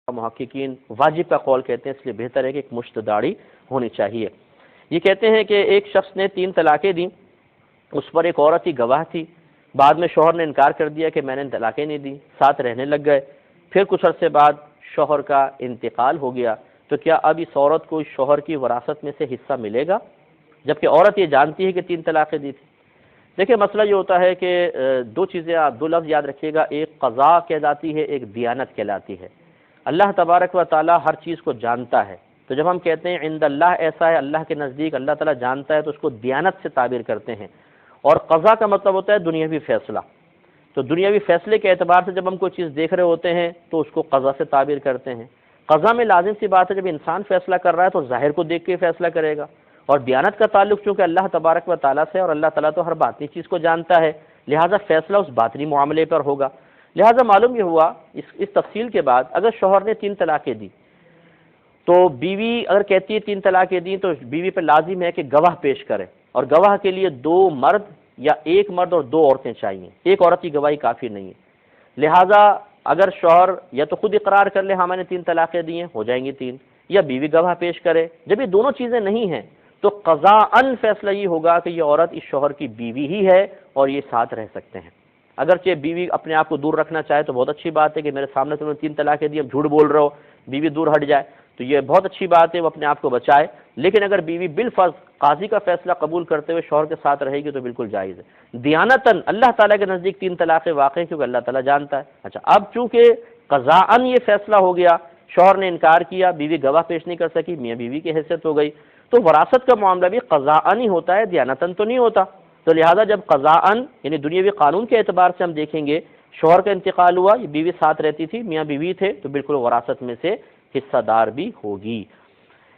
محققین واجب کا قول کہتے ہیں، اس لیے بہتر ہے کہ ایک مشت داڑھی ہونی چاہیے۔ یہ کہتے ہیں کہ ایک شخص نے 3 طلاقیں دیں، اس پر ایک عورت ہی گواہ تھی، بعد میں شوہر نے انکار کر دیا کہ میں نے طلاقیں نہیں دی، ساتھ رہنے لگ گئے، پھر کچھ عرصے بعد شوہر کا انتقال ہو گیا، تو کیا اب اس عورت کو اس شوہر کی وراثت میں سے حصہ ملے گا، جبکہ عورت یہ جانتی ہے کہ 3 طلاقیں دی تھی؟ دیکھیں مسئلہ یہ ہوتا ہے کہ دو چیزیں، آپ 2 لفظ یاد رکھیے گا، ایک قضاء کہلاتی ہے، ایک دیانت کہلاتی ہے۔ اللہ تبارک و تعالی ہر چیز کو جانتا ہے، تو جب ہم کہتے ہیں عند اللہ ایسا ہے، اللہ کے نزدیک اللہ تعالیٰ جانتا ہے، تو اس کو دیانت سے تعبیر کرتے ہیں۔ اور قضاء کا مطلب ہوتا ہے دنیاوی فیصلہ، تو دنیاوی فیصلے کے اعتبار سے جب ہم کوئی چیز دیکھ رہے ہوتے ہیں تو اس کو قضاء سے تعبیر کرتے ہیں۔ قضاء میں لازم سی بات ہے جب انسان فیصلہ کر رہا ہے تو ظاہر کو دیکھ کے فیصلہ کرے گا، اور دیانت کا تعلق چونکہ اللہ تبارک و تعالیٰ سے، اور اللہ تعالیٰ تو ہر باطنی چیز کو جانتا ہے، لہٰذا فیصلہ اس باطنی معاملے پر ہوگا۔ لہٰذا معلوم یہ ہوا اس تفصیل کے بعد، اگر شوہر نے 3 طلاقیں دی تو بیوی اگر کہتی ہے 3 طلاقیں دی تو بیوی پہ لازم ہے کہ گواہ پیش کرے، اور گواہ کے لیے 2 مرد یا 1 مرد اور 2 عورتیں چاہیے، ایک عورت کی گواہی کافی نہیں ہے۔ لہٰذا اگر شوہر یا تو خود اقرار کر لے ہاں میں نے 3 طلاقیں دی ہیں، ہو جائیں گی 3، یا بیوی گواہ پیش کرے۔ جب یہ دونوں چیزیں نہیں ہیں تو قضاءً فیصلہ یہ ہوگا کہ یہ عورت اس شوہر کی بیوی ہی ہے اور یہ ساتھ رہ سکتے ہیں۔ اگرچہ بیوی اپنے آپ کو دور رکھنا چاہے تو بہت اچھی بات ہے کہ میرے سامنے تم نے 3 طلاقیں دی، اب جھوٹ بول رہے ہو، بیوی دور ہٹ جائے تو یہ بہت اچھی بات ہے، وہ اپنے آپ کو بچائے۔ لیکن اگر بیوی بالفرض قاضی کا فیصلہ قبول کرتے ہوئے شوہر کے ساتھ رہے گی تو بالکل جائز ہے۔ دیانتاً اللہ تعالیٰ کے نزدیک 3 طلاقیں واقع ہیں کیونکہ اللہ تعالیٰ جانتا ہے۔ اچھا، اب چونکہ قضاءً یہ فیصلہ ہو گیا، شوہر نے انکار کیا، بیوی گواہ پیش نہیں کر سکی، میاں بیوی کی حیثیت ہو گئی، تو وراثت کا معاملہ بھی قضاءً ہی ہوتا ہے، دیانتاً تو نہیں ہوتا۔ تو لہذا جب قضاءً یعنی دنیاوی قانون کے اعتبار سے ہم دیکھیں گے، شوہر کا انتقال ہوا، یہ بیوی ساتھ رہتی تھی، میاں بیوی تھے، تو بالکل وراثت میں سے حصہ دار بھی ہوگی۔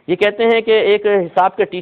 یہ کہتے ہیں کہ ایک حساب کے ٹیچر